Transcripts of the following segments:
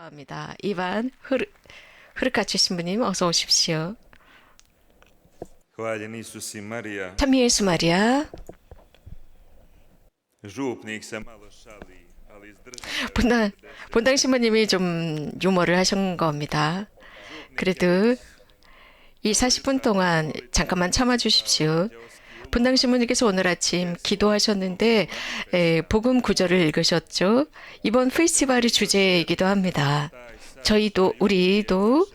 합니다. 이반 흐르카치 신부님 어서 오십시오. Hvaljen Isus i Marija, 참 예수 마리아. župnik se malo šali, ali izdržite. 본당 신부님이 좀 유머를 하신 겁니다. 그래도 이 40분 동안 잠깐만 참아 주십시오. 본당 신부님께서 오늘 아침 기도하셨는데 복음 구절을 읽으셨죠. 이번 페스티벌의 주제이기도 합니다. 우리도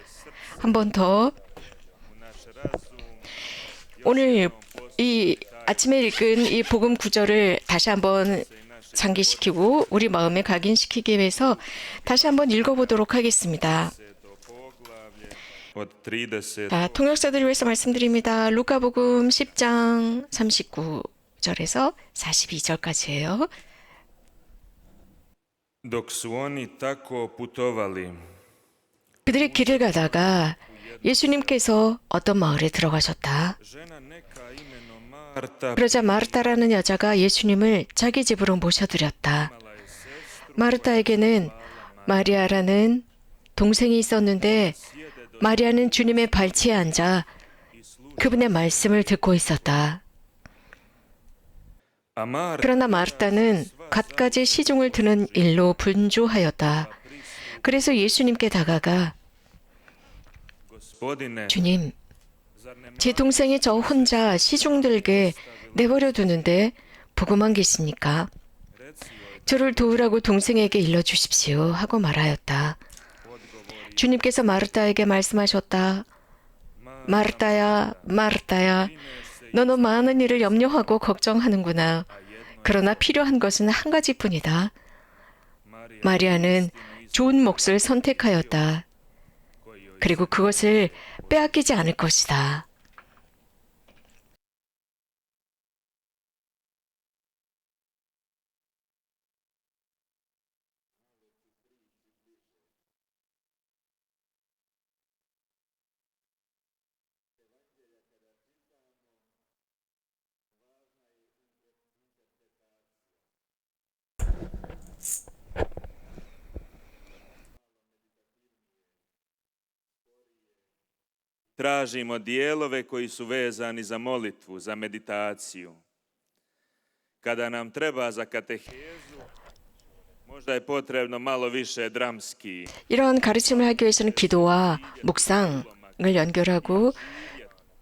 한 번 더 오늘 이 아침에 읽은 이 복음 구절을 다시 한번 상기시키고 우리 마음에 각인시키기 위해서 다시 한번 읽어보도록 하겠습니다. Od 30. 자, 통역사들을 위해서 말씀드립니다. 루카복음 10장 39절에서 42절까지예요. Dok su oni tako putovali, 그들이 길을 가다가 예수님께서 어떤 마을에 들어가셨다. žena neka imenom Marta 그러자 마르타라는 여자가 예수님을 자기 집으로 모셔드렸다. 마르타에게는 마리아라는 동생이 있었는데 마리아는 주님의 발치에 앉아 그분의 말씀을 듣고 있었다. a Marta 그러나 마르타는 갖가지 시중을 드는 일로 분주하였다. 그래서 예수님께 다가가 Gospodine, 주님, 제 동생이 저 혼자 시중 들게 내버려 두는데 보고만 계십니까? 저를 도우라고 동생에게 일러주십시오 하고 말하였다. 주님께서 마르타에게 말씀하셨다. 마르타야, 마르타야, 너는 많은 일을 염려하고 걱정하는구나. 그러나 필요한 것은 한 가지뿐이다. 마리아는 좋은 몫을 선택하였다. 그리고 그것을 빼앗기지 않을 것이다. tražimo dijelove koji su vezani za molitvu, za meditaciju. Kada nam treba za katehezu, možda je potrebno malo više dramski. 이런 가르침을 하기 위해서는 기도와 묵상을 연결하고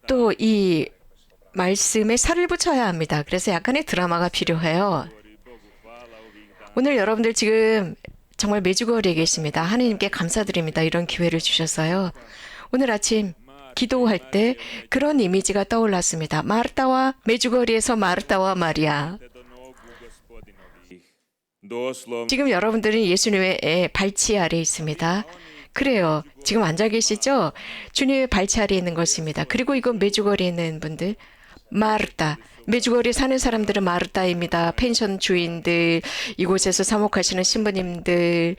또 이 말씀에 살을 붙여야 합니다. 그래서 약간의 드라마가 필요해요. 오늘 여러분들 지금 정말 메주거리에 계십니다. 하느님께 감사드립니다. 이런 기회를 주셔서요. 오늘 아침 기도할 때 그런 이미지가 떠올랐습니다. 마르타와 메주거리에서 마르타와 마리아. Doslovno 지금 여러분들은 예수님의 발치 아래 있습니다. 그래요. 지금 앉아 계시죠? 주님의 발치 아래 있는 것입니다. 그리고 이건 메주거리에 있는 분들. 마르타. 메주거리에 사는 사람들은 마르타입니다. 펜션 주인들, 이곳에서 사목하시는 신부님들,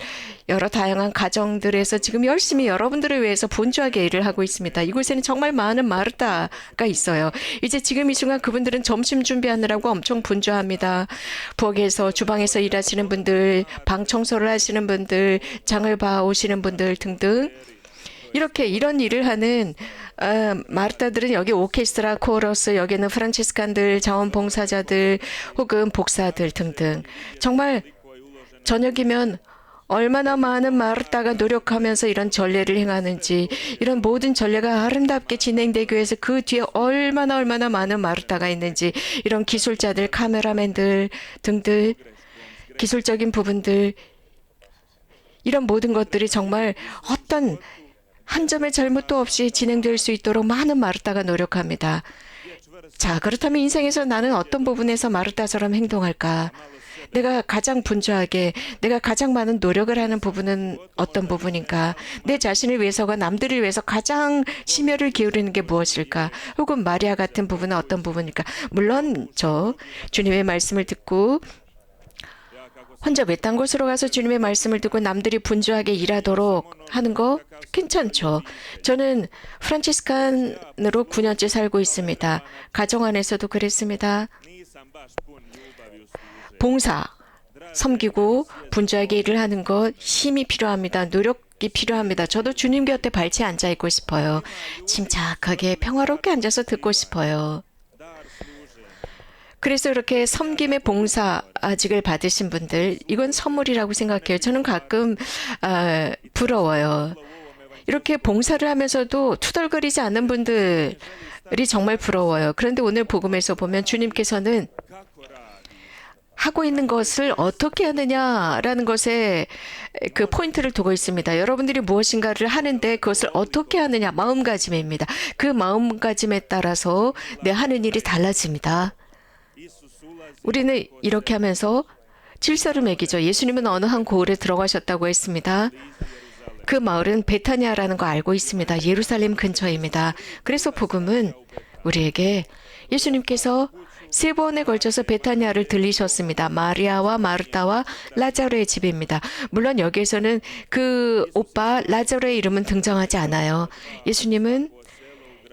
여러 다양한 가정들에서 지금 열심히 여러분들을 위해서 분주하게 일을 하고 있습니다. 이곳에는 정말 많은 마르타가 있어요. 이제 지금 이 순간 그분들은 점심 준비하느라고 엄청 분주합니다. 부엌에서, 주방에서 일하시는 분들, 방 청소를 하시는 분들, 장을 봐오시는 분들 등등. 이렇게 이런 일을 하는 마르타들은 여기 오케스트라, 코러스, 여기는 프란치스칸들, 자원봉사자들, 혹은 복사들 등등. 정말 저녁이면 얼마나 많은 마르타가 노력하면서 이런 전례를 행하는지, 이런 모든 전례가 아름답게 진행되기 위해서 그 뒤에 얼마나 많은 마르타가 있는지, 이런 기술자들, 카메라맨들 등등, 기술적인 부분들, 이런 모든 것들이 정말 어떤 한 점의 잘못도 없이 진행될 수 있도록 많은 마르타가 노력합니다. 자, 그렇다면 인생에서 나는 어떤 부분에서 마르타처럼 행동할까? 내가 가장 분주하게, 내가 가장 많은 노력을 하는 부분은 어떤 부분인가? 내 자신을 위해서가 남들을 위해서 가장 심혈을 기울이는 게 무엇일까? 혹은 마리아 같은 부분은 어떤 부분일까? 물론 저 주님의 말씀을 듣고 혼자 외딴 곳으로 가서 주님의 말씀을 듣고 남들이 분주하게 일하도록 하는 거 괜찮죠. 저는 프란치스칸으로 9년째 살고 있습니다. 가정 안에서도 그랬습니다. 봉사, 섬기고 분주하게 일을 하는 것 힘이 필요합니다. 노력이 필요합니다. 저도 주님 곁에 발치에 앉아 있고 싶어요. 침착하게 평화롭게 앉아서 듣고 싶어요. 그래서 이렇게 섬김의 봉사직을 받으신 분들, 이건 선물이라고 생각해요. 저는 가끔 부러워요. 이렇게 봉사를 하면서도 투덜거리지 않는 분들이 정말 부러워요. 그런데 오늘 복음에서 보면 주님께서는 하고 있는 것을 어떻게 하느냐라는 것에 그 포인트를 두고 있습니다. 여러분들이 무엇인가를 하는데 그것을 어떻게 하느냐, 마음가짐입니다. 그 마음가짐에 따라서 내 하는 일이 달라집니다. 우리는 이렇게 하면서 질서를 매기죠. 예수님은 어느 한 고을에 들어가셨다고 했습니다. 그 마을은 베타니아라는 거 알고 있습니다. 예루살렘 근처입니다. 그래서 복음은 우리에게 예수님께서 3번에 걸쳐서 베타니아를 들리셨습니다. 마리아와 마르다와 라자로의 집입니다. 물론 여기에서는 그 오빠 라자로의 이름은 등장하지 않아요. 예수님은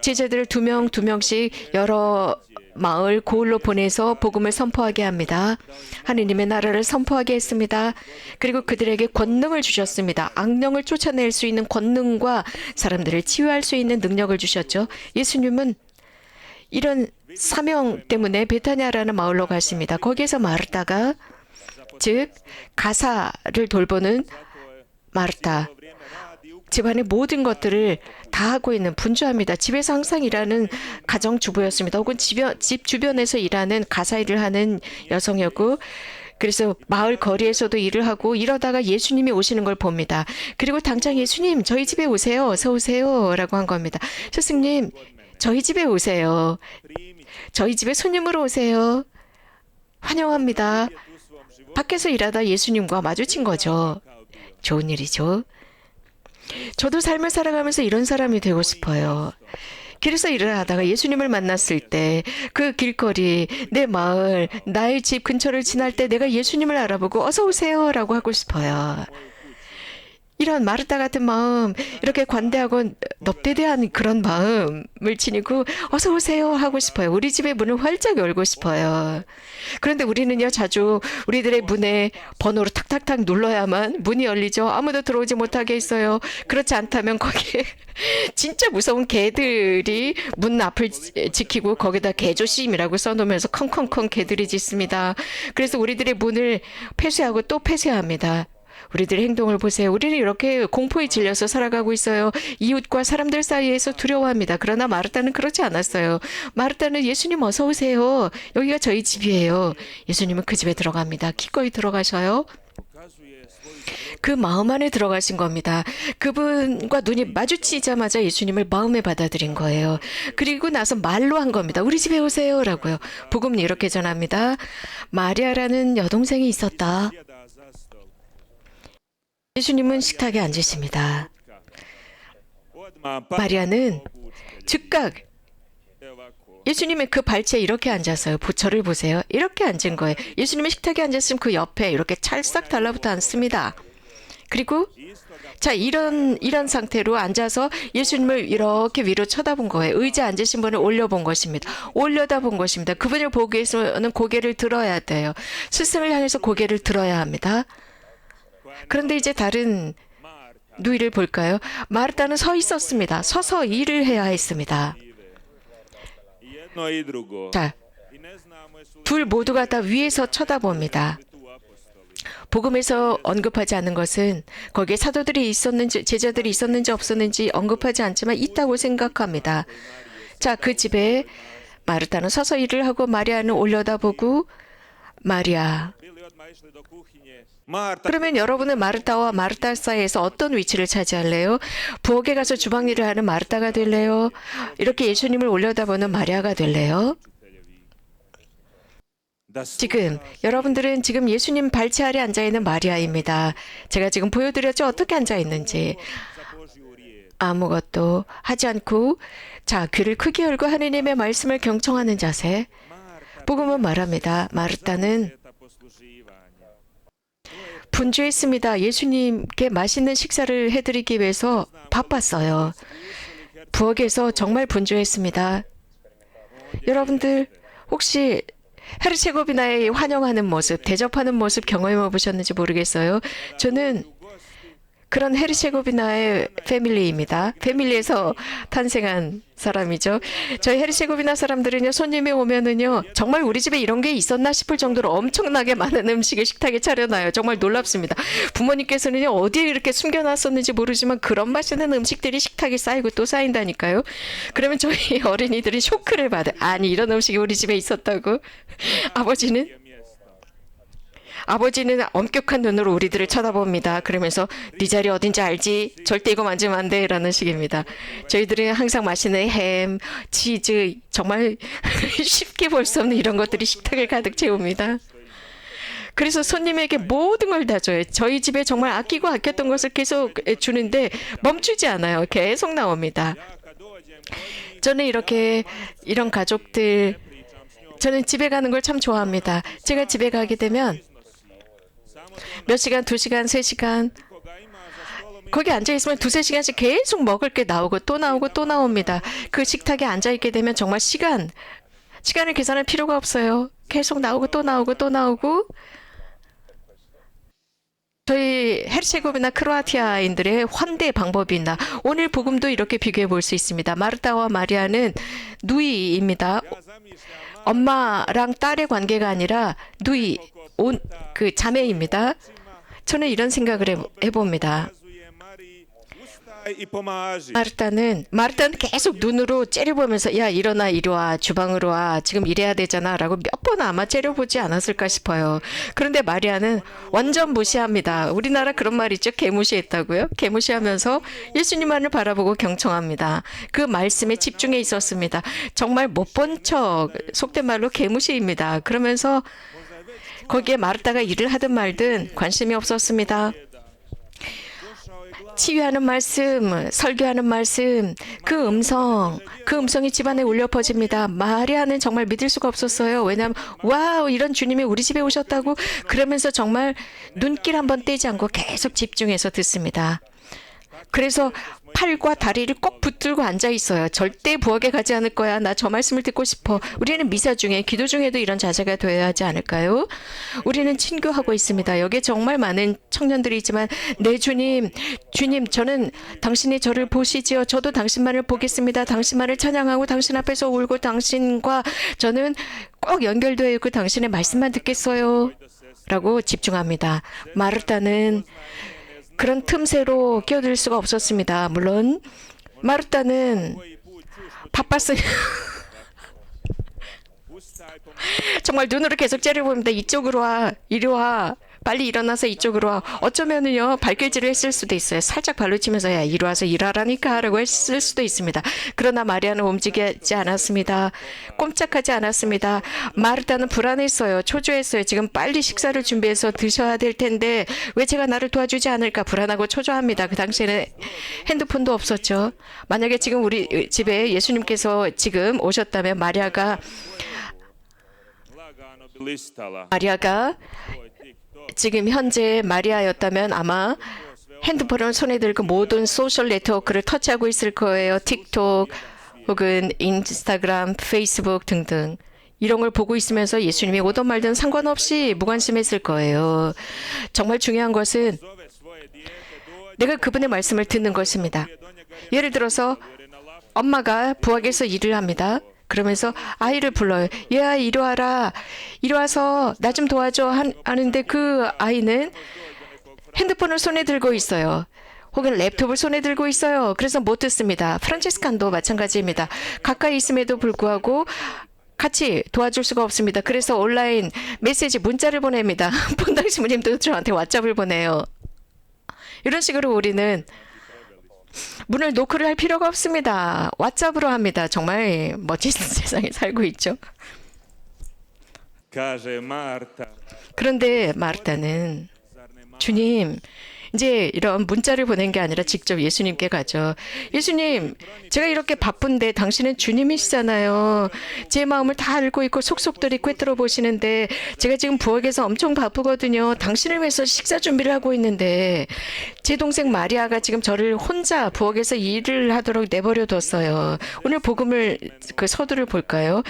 제자들을 2명씩 여러 마을 고을로 보내서 복음을 선포하게 합니다. 하느님의 나라를 선포하게 했습니다. 그리고 그들에게 권능을 주셨습니다. 악령을 쫓아낼 수 있는 권능과 사람들을 치유할 수 있는 능력을 주셨죠. 예수님은 이런 사명 때문에 베타니아라는 마을로 가십니다. 거기에서 마르다가, 즉 가사를 돌보는 마르타, 집안의 모든 것들을 다 하고 있는 분주합니다. 집에서 항상 일하는 가정주부였습니다. 혹은 집 주변에서 일하는 가사 일을 하는 여성이었고, 그래서 마을 거리에서도 일을 하고 이러다가 예수님이 오시는 걸 봅니다. 그리고 당장 예수님 저희 집에 오세요. 어서 오세요 라고 한 겁니다. 스승님 저희 집에 오세요. 저희 집에 손님으로 오세요. 환영합니다. 밖에서 일하다 예수님과 마주친 거죠. 좋은 일이죠. 저도 삶을 살아가면서 이런 사람이 되고 싶어요. 길에서 일을 하다가 예수님을 만났을 때 그 길거리, 내 마을, 나의 집 근처를 지날 때 내가 예수님을 알아보고 어서 오세요 라고 하고 싶어요. 이런 마르타 같은 마음, 이렇게 관대하고 넙대대한 그런 마음을 지니고 어서 오세요 하고 싶어요. 우리 집의 문을 활짝 열고 싶어요. 그런데 우리는요, 자주 우리들의 문에 번호로 탁탁탁 눌러야만 문이 열리죠. 아무도 들어오지 못하게 있어요. 그렇지 않다면 거기에 진짜 무서운 개들이 문 앞을 지키고 거기다 개조심이라고 써놓으면서 컹컹컹 개들이 짖습니다. 그래서 우리들의 문을 폐쇄하고 또 폐쇄합니다. 우리들의 행동을 보세요. 우리는 이렇게 공포에 질려서 살아가고 있어요. 이웃과 사람들 사이에서 두려워합니다. 그러나 마르타는 그렇지 않았어요. 마르타는 예수님 어서 오세요. 여기가 저희 집이에요. 예수님은 그 집에 들어갑니다. 기꺼이 들어가셔요. 그 마음 안에 들어가신 겁니다. 그분과 눈이 마주치자마자 예수님을 마음에 받아들인 거예요. 그리고 나서 말로 한 겁니다. 우리 집에 오세요 라고요. 복음은 이렇게 전합니다. 마리아라는 여동생이 있었다. 예수님은 식탁에 앉으십니다. 마리아는 즉각 예수님의 그 발치에 이렇게 앉았어요. 부처를 보세요. 이렇게 앉은 거예요. 예수님이 식탁에 앉았으면 그 옆에 이렇게 찰싹 달라붙어 앉습니다. 그리고 자, 이런 상태로 앉아서 예수님을 이렇게 위로 쳐다본 거예요. 의자에 앉으신 분을 올려본 것입니다. 올려다본 것입니다. 그분을 보기 위해서는 고개를 들어야 돼요. 스승을 향해서 고개를 들어야 합니다. 그런데 이제 다른 누이를 볼까요? 마르타는 서 있었습니다. 서서 일을 해야 했습니다. 자, 둘 모두가 다 위에서 쳐다봅니다. 복음에서 언급하지 않은 것은 거기에 사도들이 있었는지 제자들이 있었는지 없었는지 언급하지 않지만 있다고 생각합니다. 자, 그 집에 마르타는 서서 일을 하고 마리아는 올려다보고 마리아. 그러면 여러분은 마르타와 마르타 사이에서 어떤 위치를 차지할래요? 부엌에 가서 주방 일을 하는 마르타가 될래요? 이렇게 예수님을 올려다보는 마리아가 될래요? 지금 여러분들은 지금 예수님 발치 아래 앉아있는 마리아입니다. 제가 지금 보여드렸죠? 어떻게 앉아있는지. 아무것도 하지 않고 자, 귀를 크게 열고 하느님의 말씀을 경청하는 자세. 복음은 말합니다. 마르타는 분주했습니다. 예수님께 맛있는 식사를 해드리기 위해서 바빴어요. 부엌에서 정말 분주했습니다. 여러분들 혹시 헤르체고비나에 환영하는 모습, 대접하는 모습 경험해 보셨는지 모르겠어요. 저는 그런 헤르체고비나의 패밀리입니다. 패밀리에서 탄생한 사람이죠. 저희 헤르체고비나 사람들은요, 손님이 오면은요, 정말 우리 집에 이런 게 있었나 싶을 정도로 엄청나게 많은 음식을 식탁에 차려놔요. 정말 놀랍습니다. 부모님께서는요, 어디에 이렇게 숨겨놨었는지 모르지만 그런 맛있는 음식들이 식탁에 쌓이고 또 쌓인다니까요. 그러면 저희 어린이들이 쇼크를 받아요. 아니, 이런 음식이 우리 집에 있었다고? 아버지는 엄격한 눈으로 우리들을 쳐다봅니다. 그러면서 네 자리 어딘지 알지? 절대 이거 만지면 안 돼. 라는 식입니다. 저희들은 항상 맛있는 햄, 치즈, 정말 쉽게 볼 수 없는 이런 것들이 식탁을 가득 채웁니다. 그래서 손님에게 모든 걸 다 줘요. 저희 집에 정말 아끼고 아꼈던 것을 계속 주는데 멈추지 않아요. 계속 나옵니다. 저는 이런 가족들, 저는 집에 가는 걸 참 좋아합니다. 제가 집에 가게 되면 몇 시간, 2시간, 3시간 거기 앉아있으면 2-3시간씩 계속 먹을 게 나오고 또 나오고 또 나옵니다. 그 식탁에 앉아있게 되면 정말 시간을 계산할 필요가 없어요. 계속 나오고 또 나오고 또 나오고. 저희 헤르체고비나 크로아티아인들의 환대 방법이 있나. 오늘 복음도 이렇게 비교해 볼 수 있습니다. 마르타와 마리아는 누이입니다. 엄마랑 딸의 관계가 아니라 누이, 그 자매입니다. 저는 이런 생각을 해봅니다. 마르타는 계속 눈으로 째려보면서 야 일어나 이리 와 주방으로 와 지금 일해야 되잖아 라고 몇 번 아마 째려보지 않았을까 싶어요. 그런데 마리아는 완전 무시합니다. 우리나라 그런 말 있죠. 개무시했다고요. 개무시하면서 예수님만을 바라보고 경청합니다. 그 말씀에 집중해 있었습니다. 정말 못 본 척 속된 말로 개무시입니다. 그러면서 거기에 마르타가 일을 하든 말든 관심이 없었습니다. 치유하는 말씀, 설교하는 말씀, 그 음성이 집안에 울려 퍼집니다. 마리아는 정말 믿을 수가 없었어요. 왜냐하면 와우 이런 주님이 우리 집에 오셨다고 그러면서 정말 눈길 한번 떼지 않고 계속 집중해서 듣습니다. 그래서 팔과 다리를 꼭 붙들고 앉아 있어요. 절대 부엌에 가지 않을 거야. 나 저 말씀을 듣고 싶어. 우리는 미사 중에, 기도 중에도 이런 자세가 되어야 하지 않을까요? 우리는 친교하고 있습니다. 여기에 정말 많은 청년들이 있지만 네 주님, 저는 당신이 저를 보시지요. 저도 당신만을 보겠습니다. 당신만을 찬양하고 당신 앞에서 울고 당신과 저는 꼭 연결되어 있고 당신의 말씀만 듣겠어요. 라고 집중합니다. 마르타는 그런 틈새로 끼어들 수가 없었습니다. 물론 마르타는 바빴어요. 정말 눈으로 계속 째려봅니다. 이쪽으로 와, 이리 와. 빨리 일어나서 이쪽으로 와. 어쩌면은요 발길질을 했을 수도 있어요. 살짝 발로 치면서 야 이리 와서 일하라니까 라고 했을 수도 있습니다. 그러나 마리아는 움직이지 않았습니다. 꼼짝하지 않았습니다. 마르타는 불안했어요. 초조했어요. 지금 빨리 식사를 준비해서 드셔야 될 텐데 왜 제가 나를 도와주지 않을까 불안하고 초조합니다. 그 당시에는 핸드폰도 없었죠. 만약에 지금 우리 집에 예수님께서 지금 오셨다면 마리아가 지금 현재 마리아였다면 아마 핸드폰을 손에 들고 모든 소셜 네트워크를 터치하고 있을 거예요. 틱톡 혹은 인스타그램, 페이스북 등등. 이런 걸 보고 있으면서 예수님이 오든 말든 상관없이 무관심했을 거예요. 정말 중요한 것은 내가 그분의 말씀을 듣는 것입니다. 예를 들어서 엄마가 부엌에서 일을 합니다. 그러면서 아이를 불러요. 얘야 이리 와라. 이리 와서 나 좀 도와줘 하는데 그 아이는 핸드폰을 손에 들고 있어요. 혹은 랩톱을 손에 들고 있어요. 그래서 못 듣습니다. 프란치스칸도 마찬가지입니다. 가까이 있음에도 불구하고 같이 도와줄 수가 없습니다. 그래서 온라인 메시지 문자를 보냅니다. 본당 신부님도 저한테 왓츠ap을 보내요. 이런 식으로 우리는 문을 노크를 할 필요가 없습니다. 왓츠ap으로 합니다. 정말 멋진 세상에 살고 있죠. 그런데 마르타는 주님, 이제 이런 문자를 보낸 게 아니라 직접 예수님께 가죠. 예수님, 제가 이렇게 바쁜데 당신은 주님이시잖아요. 제 마음을 다 알고 있고 속속들이 꿰뚫어 보시는데 제가 지금 부엌에서 엄청 바쁘거든요. 당신을 위해서 식사 준비를 하고 있는데 제 동생 마리아가 지금 저를 혼자 부엌에서 일을 하도록 내버려 뒀어요. 오늘 복음을 그 서두를 볼까요?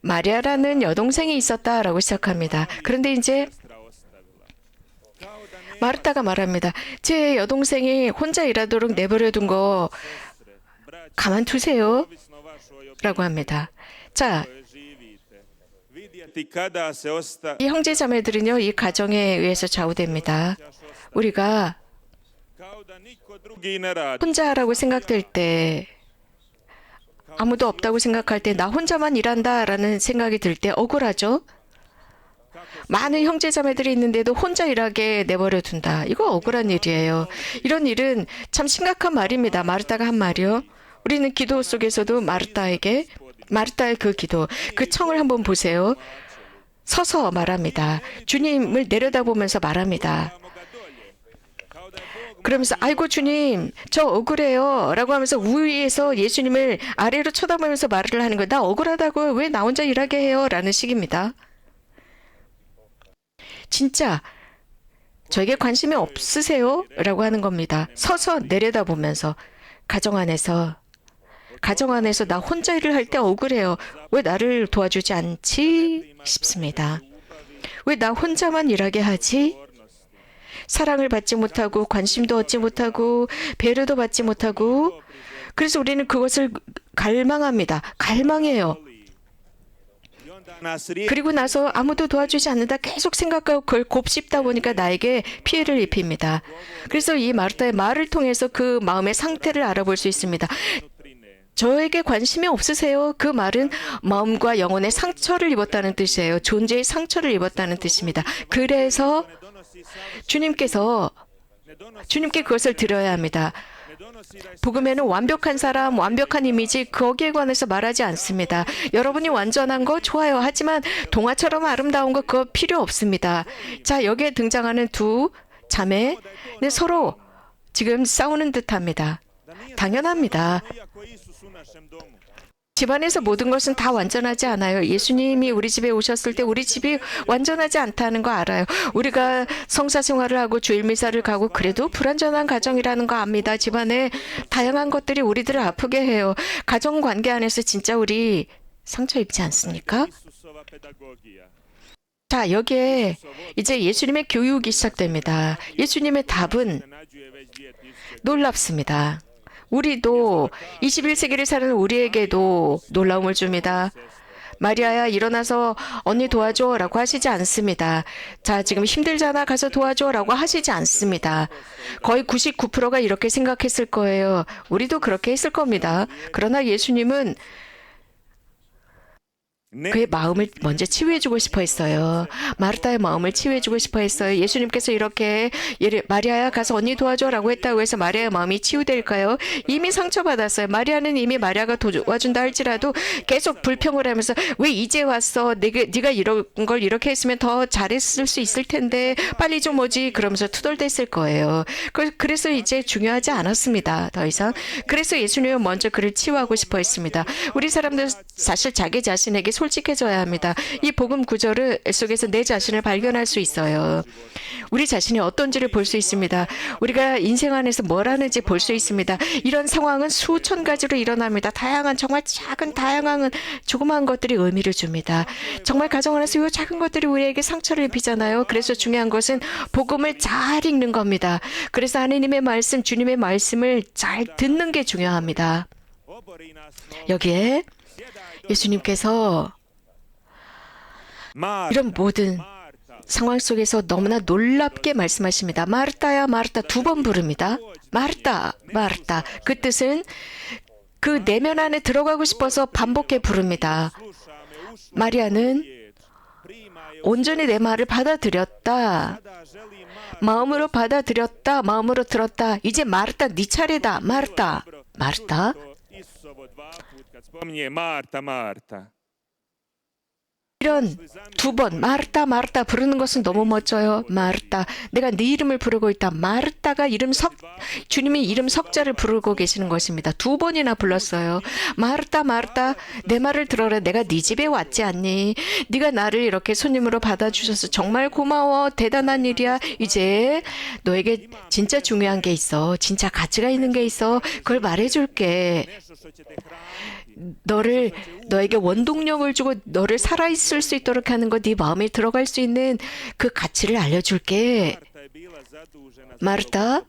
마리아라는 여동생이 있었다라고 시작합니다. 그런데 이제 마르타가 말합니다. 제 여동생이 혼자 일하도록 내버려둔 거 가만두세요 라고 합니다. 자, 이 형제 자매들은요, 이 가정에 의해서 좌우됩니다. 우리가 혼자라고 생각될 때, 아무도 없다고 생각할 때, 나 혼자만 일한다라는 생각이 들 때 억울하죠? 많은 형제 자매들이 있는데도 혼자 일하게 내버려 둔다. 이거 억울한 일이에요. 이런 일은 참 심각한 말입니다. 마르타가 한 말이요. 우리는 기도 속에서도 마르타의 그 기도, 그 청을 한번 보세요. 서서 말합니다. 주님을 내려다보면서 말합니다. 그러면서 아이고 주님 저 억울해요 라고 하면서 위에서 예수님을 아래로 쳐다보면서 말을 하는 거예요. 나 억울하다고 왜 나 혼자 일하게 해요 라는 식입니다. 진짜 저에게 관심이 없으세요? 라고 하는 겁니다. 서서 내려다보면서 가정 안에서 나 혼자 일을 할 때 억울해요. 왜 나를 도와주지 않지? 싶습니다. 왜 나 혼자만 일하게 하지? 사랑을 받지 못하고 관심도 얻지 못하고 배려도 받지 못하고 그래서 우리는 그것을 갈망합니다. 갈망해요. 그리고 나서 아무도 도와주지 않는다 계속 생각하고 그걸 곱씹다 보니까 나에게 피해를 입힙니다. 그래서 이 마르타의 말을 통해서 그 마음의 상태를 알아볼 수 있습니다. 저에게 관심이 없으세요? 그 말은 마음과 영혼의 상처를 입었다는 뜻이에요. 존재의 상처를 입었다는 뜻입니다. 그래서 주님께 그것을 드려야 합니다. 복음에는 완벽한 사람, 완벽한 이미지 거기에 관해서 말하지 않습니다. 여러분이 완전한 거 좋아요. 하지만 동화처럼 아름다운 거 그거 필요 없습니다. 자, 여기에 등장하는 두 자매는 서로 지금 싸우는 듯합니다. 당연합니다. 집안에서 모든 것은 다 완전하지 않아요. 예수님이 우리 집에 오셨을 때 우리 집이 완전하지 않다는 거 알아요. 우리가 성사 생활을 하고 주일 미사를 가고 그래도 불완전한 가정이라는 거 압니다. 집안에 다양한 것들이 우리들을 아프게 해요. 가정 관계 안에서 진짜 우리 상처 입지 않습니까? 자, 여기에 이제 예수님의 교육이 시작됩니다. 예수님의 답은 놀랍습니다. 우리도 21세기를 사는 우리에게도 놀라움을 줍니다. 마리아야 일어나서 언니 도와줘 라고 하시지 않습니다. 자, 지금 힘들잖아 가서 도와줘 라고 하시지 않습니다. 거의 99%가 이렇게 생각했을 거예요. 우리도 그렇게 했을 겁니다. 그러나 예수님은 그의 마음을 먼저 치유해주고 싶어 했어요. 마르타의 마음을 치유해주고 싶어 했어요. 예수님께서 이렇게 마리아야 가서 언니 도와줘라고 했다고 해서 마리아의 마음이 치유될까요? 이미 상처받았어요. 마리아는 이미 마리아가 도와준다 할지라도 계속 불평을 하면서 왜 이제 왔어? 네가 이런 걸 이렇게 했으면 더 잘했을 수 있을 텐데 빨리 좀 오지 그러면서 투덜댔을 거예요. 그래서 이제 중요하지 않았습니다. 더 이상. 그래서 예수님은 먼저 그를 치유하고 싶어 했습니다. 우리 사람들 사실 자기 자신에게 솔직해져야 합니다. 이 복음 구절 속에서 내 자신을 발견할 수 있어요. 우리 자신이 어떤지를 볼 수 있습니다. 우리가 인생 안에서 뭘 하는지 볼 수 있습니다. 이런 상황은 수천 가지로 일어납니다. 다양한 정말 작은 다양한 조그마한 것들이 의미를 줍니다. 정말 가정 안에서 이 작은 것들이 우리에게 상처를 입히잖아요. 그래서 중요한 것은 복음을 잘 읽는 겁니다. 그래서 하느님의 말씀, 주님의 말씀을 잘 듣는 게 중요합니다. 여기에 예수님께서 이런 모든 상황 속에서 너무나 놀랍게 말씀하십니다. 마르타야 마르타 두 번 부릅니다. 마르타 마르타 그 뜻은 그 내면 안에 들어가고 싶어서 반복해 부릅니다. 마리아는 온전히 내 말을 받아들였다. 마음으로 받아들였다. 마음으로 들었다. 이제 마르타 네 차례다. 마르타 마르타 이런 두 번 마르타 마르타 부르는 것은 너무 멋져요. 마르타, 내가 네 이름을 부르고 있다. 마르타가 주님이 이름 석자를 부르고 계시는 것입니다. 두 번이나 불렀어요. 마르타 마르타, 내 말을 들어라. 내가 네 집에 왔지 않니? 네가 나를 이렇게 손님으로 받아주셔서 정말 고마워. 대단한 일이야. 이제 너에게 진짜 중요한 게 있어. 진짜 가치가 있는 게 있어. 그걸 말해줄게. 너에게 원동력을 주고 너를 살아있을 수 있도록 하는 것, 네 마음에 들어갈 수 있는 그 가치를 알려줄게. 마르타,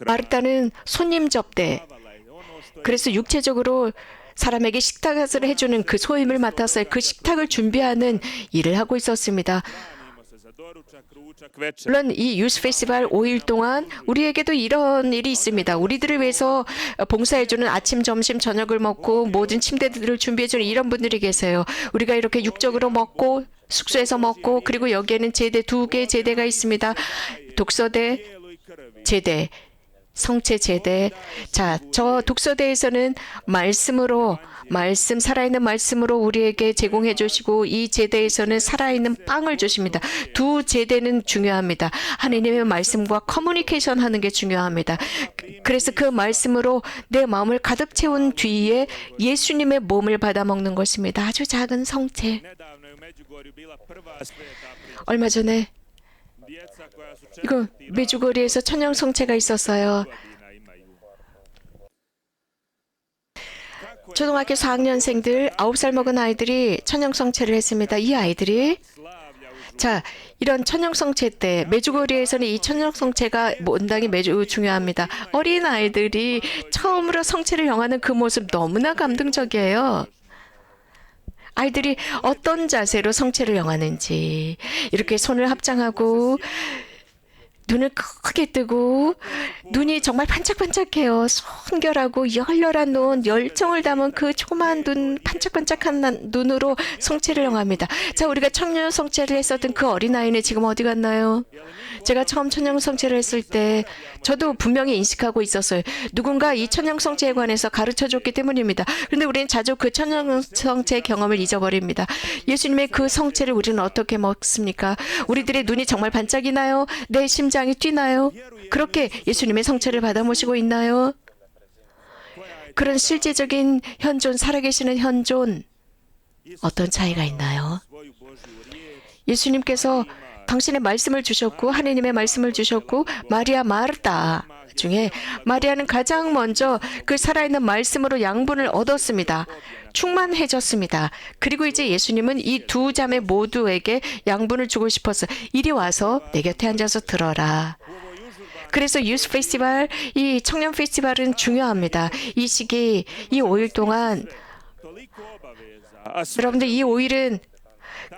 마르타는 손님 접대. 그래서 육체적으로 사람에게 식탁을 해주는 그 소임을 맡아서 그 식탁을 준비하는 일을 하고 있었습니다. 물론 이 유스 페스티벌 5일 동안 우리에게도 이런 일이 있습니다. 우리들을 위해서 봉사해주는 아침, 점심, 저녁을 먹고 모든 침대들을 준비해주는 이런 분들이 계세요. 우리가 이렇게 육적으로 먹고 숙소에서 먹고, 그리고 여기에는 제대, 2개의 제대가 있습니다. 독서대, 제대, 성체 제대. 자, 저 독서대에서는 살아있는 말씀으로 우리에게 제공해 주시고, 이 제대에서는 살아있는 빵을 주십니다. 두 제대는 중요합니다. 하나님의 말씀과 커뮤니케이션 하는 게 중요합니다. 그래서 그 말씀으로 내 마음을 가득 채운 뒤에 예수님의 몸을 받아 먹는 것입니다. 아주 작은 성체. 얼마 전에 이거 메주거리에서 천연 성체가 있었어요. 초등학교 4학년생들 9살 먹은 아이들이 천연 성체를 했습니다. 이 아이들이 이런 천연 성체 때 메주거리에서는 이 천연 성체가 원당이 매우 중요합니다. 어린 아이들이 처음으로 성체를 영하는 그 모습 너무나 감동적이에요. 아이들이 어떤 자세로 성체를 영하는지, 이렇게 손을 합장하고 눈을 크게 뜨고 눈이 정말 반짝반짝해요. 순결하고 열렬한 눈, 열정을 담은 그 조그마한 눈, 반짝반짝한 눈으로 성체를 영합니다. 자, 우리가 청년 성체를 했었던 그 어린아이는 지금 어디 갔나요? 제가 처음 천연 성체를 했을 때 저도 분명히 인식하고 있었어요. 누군가 이 천연 성체에 관해서 가르쳐줬기 때문입니다. 그런데 우리는 자주 그 천연 성체 경험을 잊어버립니다. 예수님의 그 성체를 우리는 어떻게 먹습니까? 우리들의 눈이 정말 반짝이나요? 내 심장이 뛰나요? 그렇게 예수님의 성체를 받아 모시고 있나요? 그런 실제적인 현존, 살아계시는 현존, 어떤 차이가 있나요? 예수님께서 당신의 말씀을 주셨고, 하나님의 말씀을 주셨고, 마리아 마르타 중에 마리아는 가장 먼저 그 살아있는 말씀으로 양분을 얻었습니다. 충만해졌습니다. 그리고 이제 예수님은 이 두 자매 모두에게 양분을 주고 싶어서 이리 와서 내 곁에 앉아서 들어라. 그래서 유스 페스티벌, 이 청년 페스티벌은 중요합니다. 이 시기, 이 5일 동안 여러분들, 이 5일은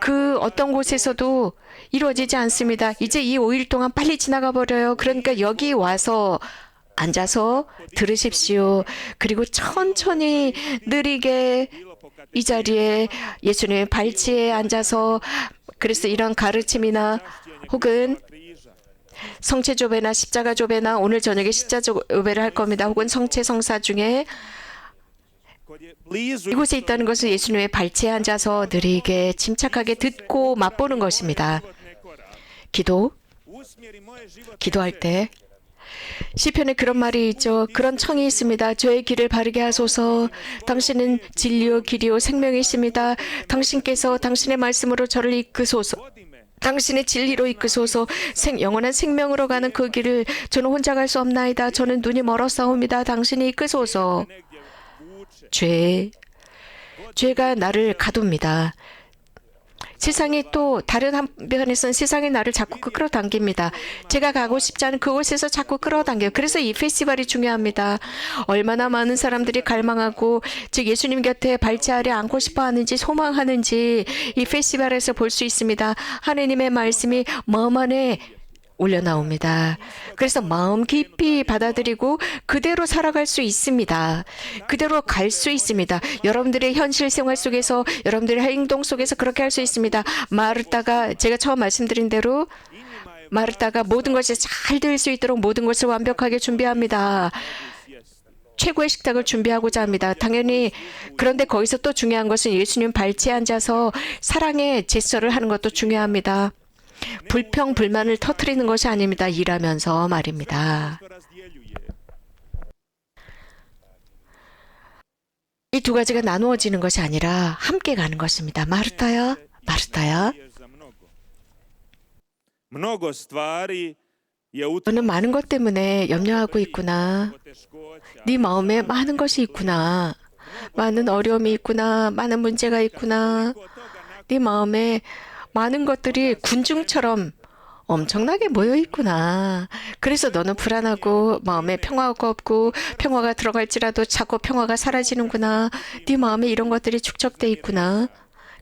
그 어떤 곳에서도 이루어지지 않습니다. 이제 이 5일 동안 빨리 지나가 버려요. 그러니까 여기 와서 앉아서 들으십시오. 그리고 천천히 느리게 이 자리에 예수님의 발치에 앉아서, 그래서 이런 가르침이나 혹은 성체 조배나 십자가 조배나, 오늘 저녁에 십자가 조배를 할 겁니다. 혹은 성체 성사 중에 이곳에 있다는 것은 예수님의 발치에 앉아서 느리게 침착하게 듣고 맛보는 것입니다. 기도할 때 시편에 그런 말이 있죠. 그런 청이 있습니다. 저의 길을 바르게 하소서. 당신은 진리요 길이요 생명이십니다. 당신께서 당신의 말씀으로 저를 이끄소서. 당신의 진리로 이끄소서. 영원한 생명으로 가는 그 길을 저는 혼자 갈 수 없나이다. 저는 눈이 멀었사옵니다. 당신이 이끄소서. 죄가 나를 가둡니다. 세상이 또 다른 한편에서는 세상이 나를 자꾸 끌어당깁니다. 제가 가고 싶지 않은 그곳에서 자꾸 끌어당겨요. 그래서 이 페스티벌이 중요합니다. 얼마나 많은 사람들이 갈망하고, 즉 예수님 곁에 발치 아래 앉고 싶어 하는지, 소망하는지 이 페스티벌에서 볼 수 있습니다. 하나님의 말씀이 마음 안에 올려나옵니다. 그래서 마음 깊이 받아들이고 그대로 살아갈 수 있습니다. 그대로 갈 수 있습니다. 여러분들의 현실 생활 속에서, 여러분들의 행동 속에서 그렇게 할 수 있습니다. 마르타가, 제가 처음 말씀드린 대로 마르타가 모든 것이 잘 될 수 있도록 모든 것을 완벽하게 준비합니다. 최고의 식탁을 준비하고자 합니다. 당연히 그런데 거기서 또 중요한 것은 예수님 발치에 앉아서 사랑의 제스처를 하는 것도 중요합니다. 불평, 불만을 터뜨리는 것이 아닙니다. 일하면서 말입니다. 이 두 가지가 나누어지는 것이 아니라 함께 가는 것입니다. 마르타야, 마르타야. Mnogo stvari je u 너는 많은 것 때문에 염려하고 있구나. 네 마음에 많은 것이 있구나. 많은 어려움이 있구나. 많은 문제가 있구나. 네 마음에 많은 것들이 군중처럼 엄청나게 모여 있구나. 그래서 너는 불안하고 마음에 평화가 없고 평화가 들어갈지라도 자꾸 평화가 사라지는구나. 네 마음에 이런 것들이 축적돼 있구나.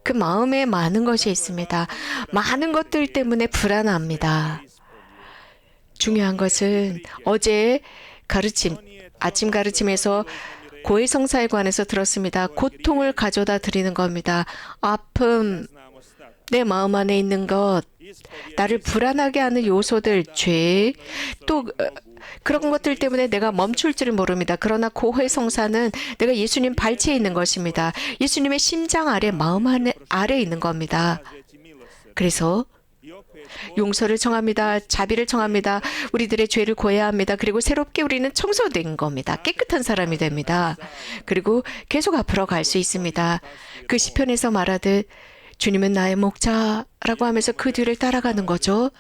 그 마음에 많은 것이 있습니다. 많은 것들 때문에 불안합니다. 중요한 것은 어제 가르침, 아침 가르침에서 고해성사에 관해서 들었습니다. 고통을 가져다 드리는 겁니다. 아픔, 내 마음 안에 있는 것, 나를 불안하게 하는 요소들, 죄, 또 그런 것들 때문에 내가 멈출 줄을 모릅니다. 그러나 고해성사는 내가 예수님 발치에 있는 것입니다. 예수님의 심장 아래, 마음 아래 있는 겁니다. 그래서 용서를 청합니다. 자비를 청합니다. 우리들의 죄를 고해야 합니다. 그리고 새롭게 우리는 청소된 겁니다. 깨끗한 사람이 됩니다. 그리고 계속 앞으로 갈 수 있습니다. 그 시편에서 말하듯 주님은 나의 목자라고 하면서 그 뒤를 따라가는 거죠.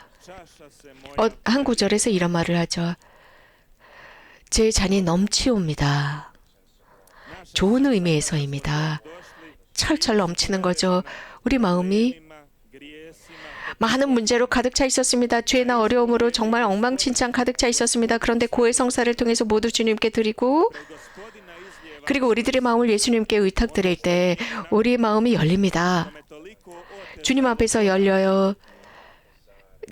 한 구절에서 이런 말을 하죠. 제 잔이 넘치옵니다. 좋은 의미에서입니다. 철철 넘치는 거죠. 우리 마음이 많은 문제로 가득 차 있었습니다. 죄나 어려움으로 정말 엉망진창 가득 차 있었습니다. 그런데 고해성사를 통해서 모두 주님께 드리고 그리고 우리들의 마음을 예수님께 의탁드릴 때 우리의 마음이 열립니다. 주님 앞에서 열려요.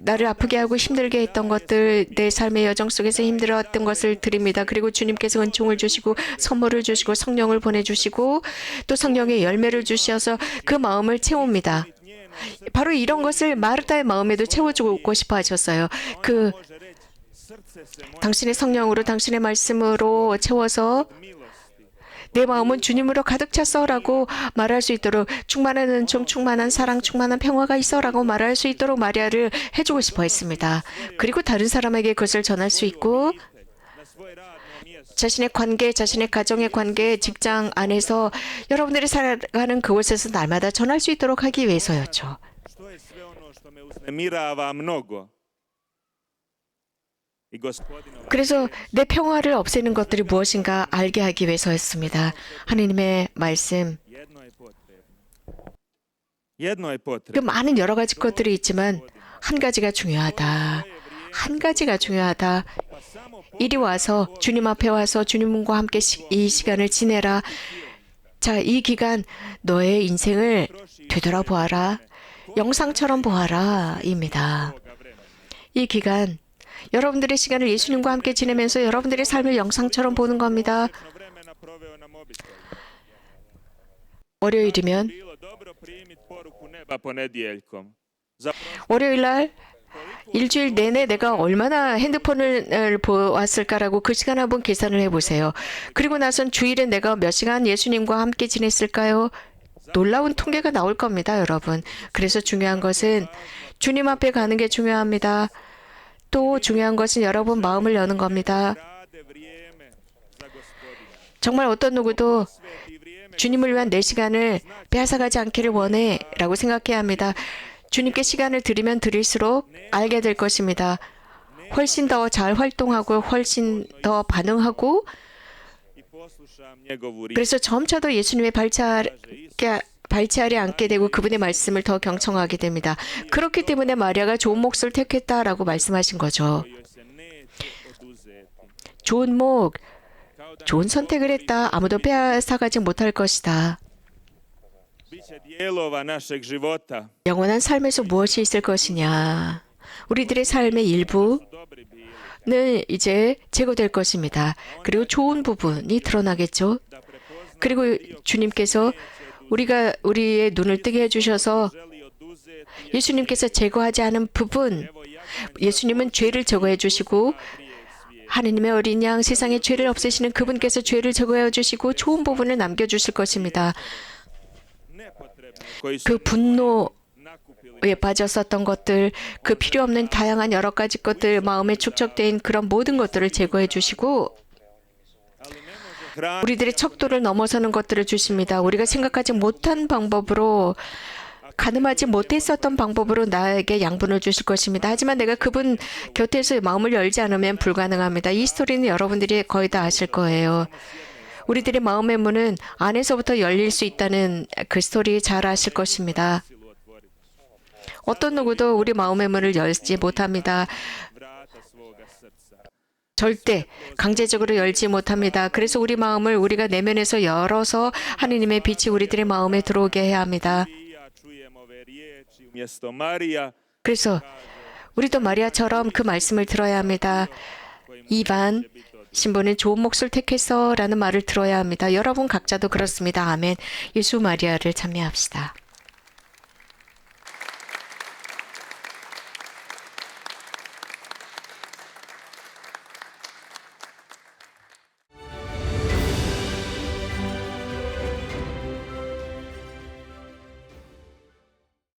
나를 아프게 하고 힘들게 했던 것들, 내 삶의 여정 속에서 힘들었던 것을 드립니다. 그리고 주님께서 은총을 주시고 선물을 주시고 성령을 보내주시고 또 성령의 열매를 주셔서 그 마음을 채웁니다. 바로 이런 것을 마르다의 마음에도 채워주고 싶어 하셨어요. 당신의 성령으로 당신의 말씀으로 채워서 내 마음은 주님으로 가득 찼어라고 말할 수 있도록 충만한 은총, 충만한 사랑, 충만한 평화가 있어라고 말할 수 있도록 마리아를 해주고 싶어 했습니다. 그리고 다른 사람에게 그것을 전할 수 있고 자신의 관계, 자신의 가정의 관계, 직장 안에서 여러분들이 살아가는 그곳에서 날마다 전할 수 있도록 하기 위해서였죠. 그래서 내 평화를 없애는 것들이 무엇인가 알게 하기 위해서였습니다. 하느님의 말씀. 그 많은 여러 가지 것들이 있지만 한 가지가 중요하다. 한 가지가 중요하다. 이리 와서 주님 앞에 와서 주님과 함께 이 시간을 지내라. 자, 이 기간 너의 인생을 되돌아보아라. 영상처럼 보아라. 입니다. 이 기간 여러분들의 시간을 예수님과 함께 지내면서 여러분들의 삶을 영상처럼 보는 겁니다. 월요일이면 월요일 날 일주일 내내 내가 얼마나 핸드폰을 보았을까라고 그 시간 한번 계산을 해보세요. 그리고 나선 주일에 내가 몇 시간 예수님과 함께 지냈을까요? 놀라운 통계가 나올 겁니다, 여러분. 그래서 중요한 것은 주님 앞에 가는 게 중요합니다. 또 중요한 것은 여러분 마음을 여는 겁니다. 정말 어떤 누구도 주님을 위한 내 시간을 빼앗아가지 않기를 원해 라고 생각해야 합니다. 주님께 시간을 드리면 드릴수록 알게 될 것입니다. 훨씬 더 잘 활동하고 훨씬 더 반응하고 그래서 점차 더 예수님의 발치 아래 앉게 되고 그분의 말씀을 더 경청하게 됩니다. 그렇기 때문에 마리아가 좋은 몫을 택했다라고 말씀하신 거죠. 좋은 목, 좋은 선택을 했다. 아무도 빼앗아가지 못할 것이다. 영원한 삶에서 무엇이 있을 것이냐. 우리들의 삶의 일부는 이제 제거될 것입니다. 그리고 좋은 부분이 드러나겠죠. 그리고 주님께서 우리의 눈을 뜨게 해주셔서 예수님께서 제거하지 않은 부분, 예수님은 죄를 제거해 주시고 하느님의 어린 양 세상의 죄를 없애시는 그분께서 죄를 제거해 주시고 좋은 부분을 남겨주실 것입니다. koji su 그 분노에 nakupili 빠졌었던 것들, 그 필요 없는 다양한 여러 가지 것들, 마음에 축적된 그런 모든 것들을 제거해 주시고 hranu 우리들의 척도를 넘어서는 것들을 주십니다. 우리가 생각하지 못한 방법으로, 가늠하지 못했었던 방법으로 나에게 양분을 주실 것입니다. 하지만 내가 그분 곁에서 마음을 열지 않으면 불가능합니다. 이 스토리는 여러분들이 거의 다 아실 거예요. 우리들의 마음의 문은 안에서부터 열릴 수 있다는 그 스토리 잘 아실 것입니다. 어떤 누구도 우리 마음의 문을 열지 못합니다. vrata svoga srca. 절대 강제적으로 열지 못합니다. 그래서 우리 마음을 우리가 내면에서 열어서 하느님의 빛이 우리들의 마음에 들어오게 해야 합니다. I ja čujem ove riječi umjesto Marija 그래서 우리도 마리아처럼 그 말씀을 들어야 합니다. 이반 신부는 좋은 몫을 택했어 라는 말을 들어야 합니다. 여러분 각자도 그렇습니다. 아멘. 예수 마리아를 찬미합시다.